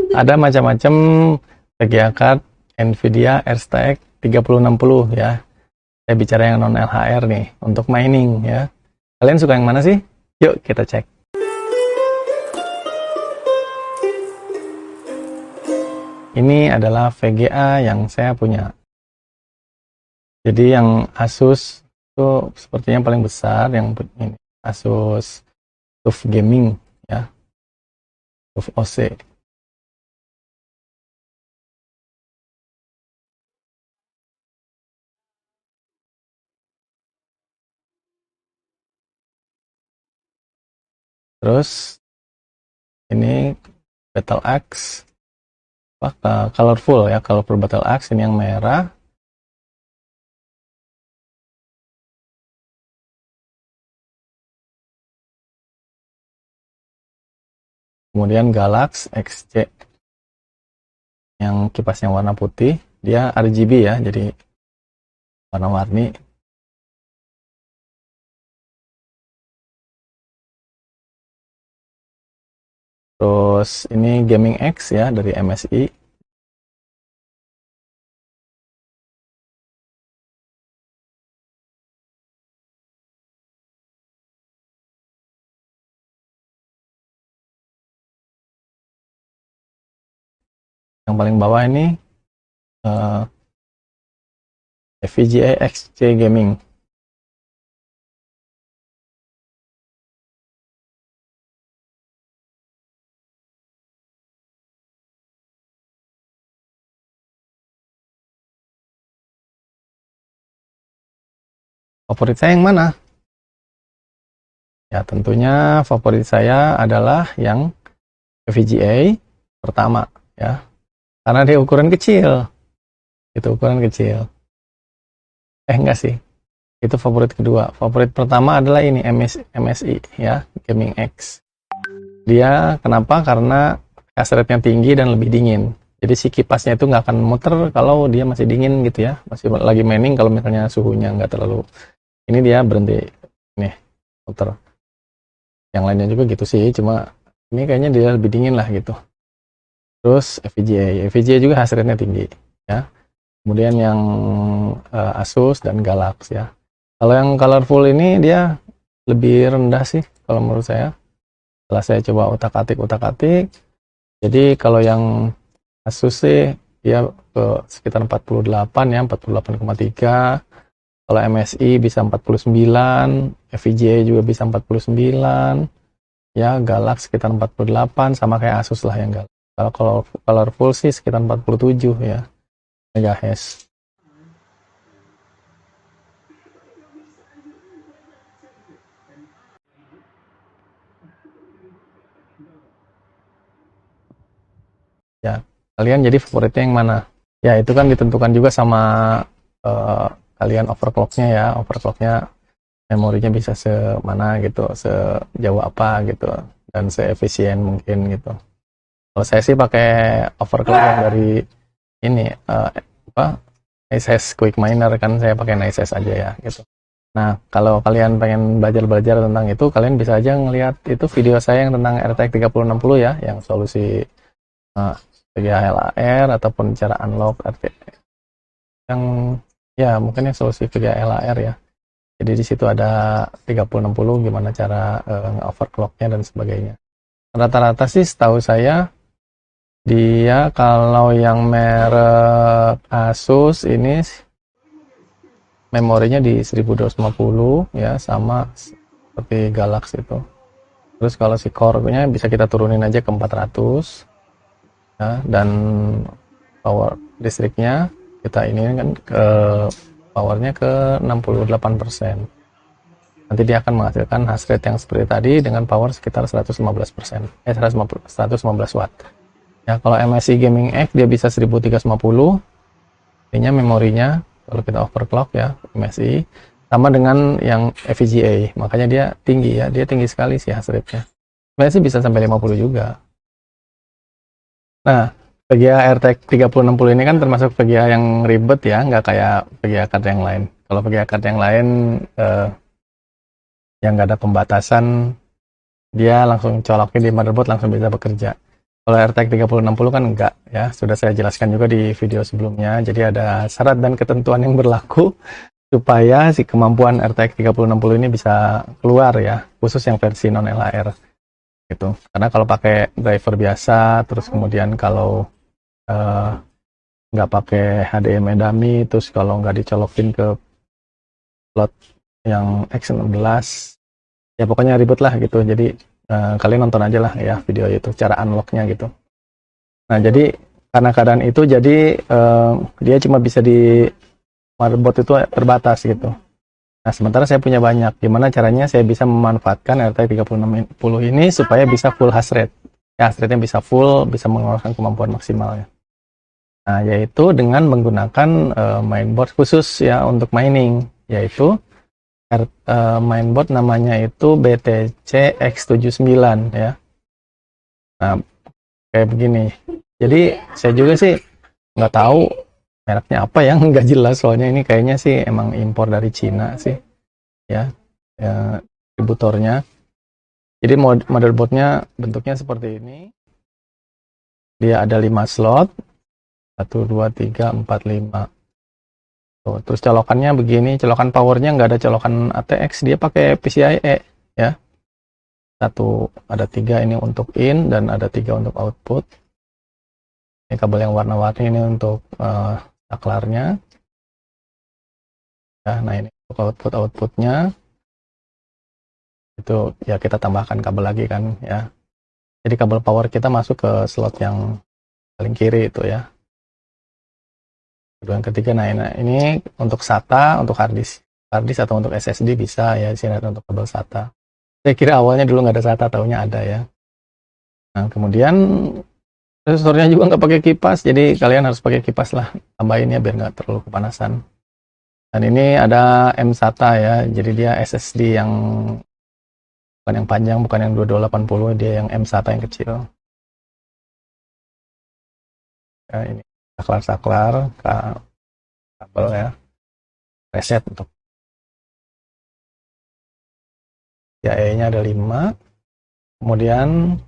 Ada macam-macam VGA card Nvidia RTX 3060 ya. Saya bicara yang non LHR nih untuk mining ya. Kalian suka yang mana sih? Yuk kita cek. Ini adalah VGA yang saya punya. Jadi yang Asus itu sepertinya paling besar, yang ini Asus TUF Gaming ya, TUF OC. Terus ini Battle Axe, colorful ya, colorful Battle Axe, ini yang merah. Kemudian Galax XC yang kipasnya warna putih, dia RGB ya, jadi warna-warni. Terus ini Gaming X ya dari MSI. Yang paling bawah ini FPGA XC Gaming. Favorit saya yang mana? Ya tentunya favorit saya adalah yang FPGA pertama ya, karena dia ukuran kecil. Itu ukuran kecil. Enggak sih. Itu favorit kedua. Favorit pertama adalah ini MSI ya, Gaming X. Dia kenapa? Karena hash rate-nya tinggi dan lebih dingin. Jadi si kipasnya itu nggak akan muter kalau dia masih dingin gitu ya. Masih lagi mining, kalau misalnya suhunya nggak terlalu ini, dia berhenti nih muter. Yang lainnya juga gitu sih, cuma ini kayaknya dia lebih dingin lah gitu. Terus FPGA juga hash rate-nya tinggi ya. Kemudian yang Asus dan Galax ya. Kalau yang colorful ini dia lebih rendah sih kalau menurut saya. Setelah saya coba utak-atik. Jadi kalau yang Asus sih dia ke sekitar 48 ya, 48,3. Kalau MSI bisa 49, FPGA juga bisa 49. Ya, Galax sekitar 48, sama kayak Asus lah yang Galax. Kalau colorful sih sekitar 47 ya. MHz. Ya, kalian jadi favoritnya yang mana? Ya, itu kan ditentukan juga sama kalian overclocknya ya. Overclocknya memorinya bisa semana gitu, sejauh apa gitu, dan seefisien mungkin gitu. Kalau saya sih pakai overclock yang dari ini NiceHash Quick Miner, kan saya pakai NiceHash aja ya gitu. Nah, kalau kalian pengen belajar tentang itu, kalian bisa aja ngelihat itu video saya yang tentang RTX 3060 ya, yang solusi VGA LHR ataupun cara unlock RTX. Yang ya mungkin yang solusi VGA LHR ya. Jadi di situ ada 3060 gimana cara overclocknya dan sebagainya. Rata-rata sih setahu saya dia kalau yang merek Asus ini memorinya di 1250 ya, sama seperti Galax itu. Terus kalau si core-nya bisa kita turunin aja ke 400 ya, dan power listriknya kita ini kan ke powernya ke 68%. Nanti dia akan menghasilkan hash rate yang seperti tadi dengan power sekitar 115%, 115 watt. Ya, kalau MSI Gaming X dia bisa 1350. Artinya memorinya kalau kita overclock ya MSI sama dengan yang FPGA, makanya dia tinggi ya, dia tinggi sekali sih hash rate-nya. MSI bisa sampai 50 juga. Nah, VGA RTX 3060 ini kan termasuk VGA yang ribet ya, nggak kayak VGA card yang lain. Kalau VGA card yang lain yang nggak ada pembatasan, dia langsung colokin di motherboard langsung bisa bekerja. Kalau RTX 3060 kan enggak ya, sudah saya jelaskan juga di video sebelumnya. Jadi ada syarat dan ketentuan yang berlaku supaya si kemampuan RTX 3060 ini bisa keluar ya, khusus yang versi non LHR gitu. Karena kalau pakai driver biasa, terus kemudian kalau nggak pakai HDMI dummy, terus kalau nggak dicolokin ke slot yang X16, ya pokoknya ribet lah gitu. Jadi kalian nonton aja lah ya video itu, cara unlocknya gitu. Nah jadi karena keadaan itu, jadi dia cuma bisa di motherboard itu terbatas gitu. Nah sementara saya punya banyak. Gimana caranya saya bisa memanfaatkan RTX 3060 ini supaya bisa full hash rate. Ya, hash rate-nya bisa full, bisa mengeluarkan kemampuan maksimalnya. Nah yaitu dengan menggunakan mainboard khusus ya untuk mining, yaitu mainboard namanya itu BTC X79 ya. Nah kayak begini. Jadi saya juga sih nggak tahu mereknya apa yang nggak jelas, soalnya ini kayaknya sih emang impor dari Cina sih ya, distributornya. Jadi motherboardnya bentuknya seperti ini, dia ada 5 slot, 1 2 3 4 5. Tuh, terus colokannya begini, colokan powernya nggak ada colokan ATX, dia pakai PCIe ya. Ada 3 ini untuk in dan ada 3 untuk output. Ini kabel yang warna-warni ini untuk saklarnya ya. Nah ini untuk outputnya itu ya, kita tambahkan kabel lagi kan ya. Jadi kabel power kita masuk ke slot yang paling kiri itu ya. Kedua yang ketiga, nah ini untuk SATA, untuk harddisk atau untuk SSD bisa ya, di sini ada untuk kabel SATA. Saya kira awalnya dulu nggak ada SATA, taunya ada ya. Nah kemudian resornya juga nggak pakai kipas, jadi kalian harus pakai kipas lah, tambahin ya biar nggak terlalu kepanasan. Dan ini ada M-SATA ya, jadi dia SSD yang bukan yang panjang, bukan yang 2280, dia yang M-SATA yang kecil. Ya, ini saklar kabel ya, reset untuk PCIe-nya ada 5, kemudian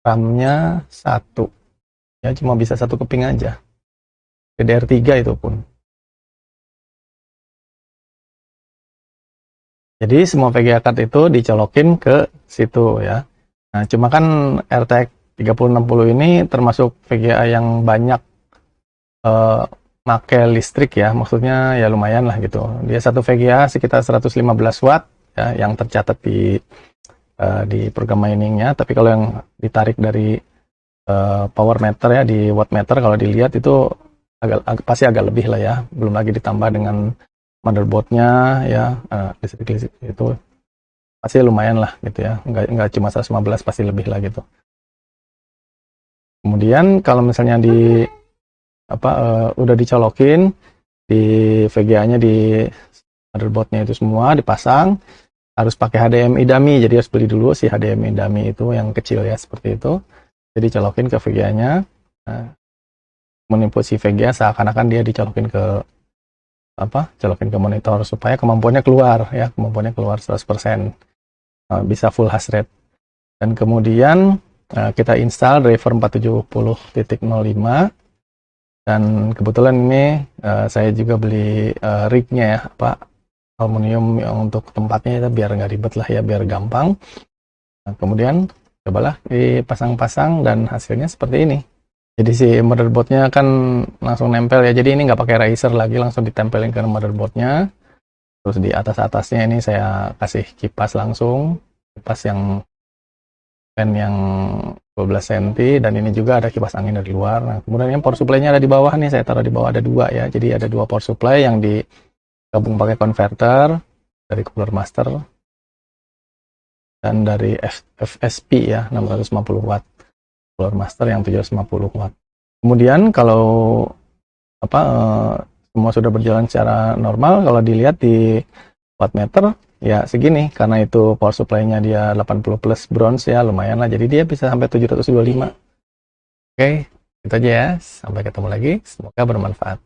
RAM-nya 1 ya, cuma bisa 1 keping aja, DDR3 itu pun. Jadi semua VGA card itu dicolokin ke situ ya. Nah cuma kan RTX 3060 ini termasuk VGA yang banyak make listrik ya, maksudnya ya lumayan lah gitu. Dia satu VGA sekitar 115 watt ya, yang tercatat di program miningnya. Tapi kalau yang ditarik dari power meter ya, di watt meter, kalau dilihat itu pasti agak lebih lah ya. Belum lagi ditambah dengan motherboardnya ya, listrik itu pasti lumayan lah gitu ya. Nggak cuma 115, pasti lebih lah gitu. Kemudian kalau misalnya udah dicolokin di VGA-nya, di motherboardnya itu semua dipasang, harus pakai HDMI dummy, jadi harus beli dulu si HDMI dummy itu yang kecil ya, seperti itu. Jadi colokin ke VGA-nya, menginput si VGA seakan-akan dia dicolokin ke monitor supaya kemampuannya keluar ya, 100%, bisa full hash rate. Dan kemudian kita install driver 470.05, dan kebetulan ini saya juga beli rignya ya, aluminium yang untuk tempatnya ya, biar nggak ribet lah ya, biar gampang. Nah, kemudian cobalah dipasang-pasang dan hasilnya seperti ini. Jadi si motherboardnya kan langsung nempel ya, jadi ini nggak pakai riser lagi, langsung ditempelin ke motherboardnya. Terus di atasnya ini saya kasih kipas langsung, kipas yang fan yang 12 cm, dan ini juga ada kipas angin dari luar. Nah kemudian yang power supply-nya ada di bawah nih, saya taruh di bawah, ada 2 ya, jadi ada 2 power supply yang digabung pakai konverter dari cooler master dan dari FSP ya, 650 watt. Cooler master yang 750 watt. Kemudian kalau semua sudah berjalan secara normal, kalau dilihat di wattmeter ya segini, karena itu power supply-nya dia 80 plus bronze ya, lumayan lah, jadi dia bisa sampai 725. Oke, itu aja ya, sampai ketemu lagi, semoga bermanfaat.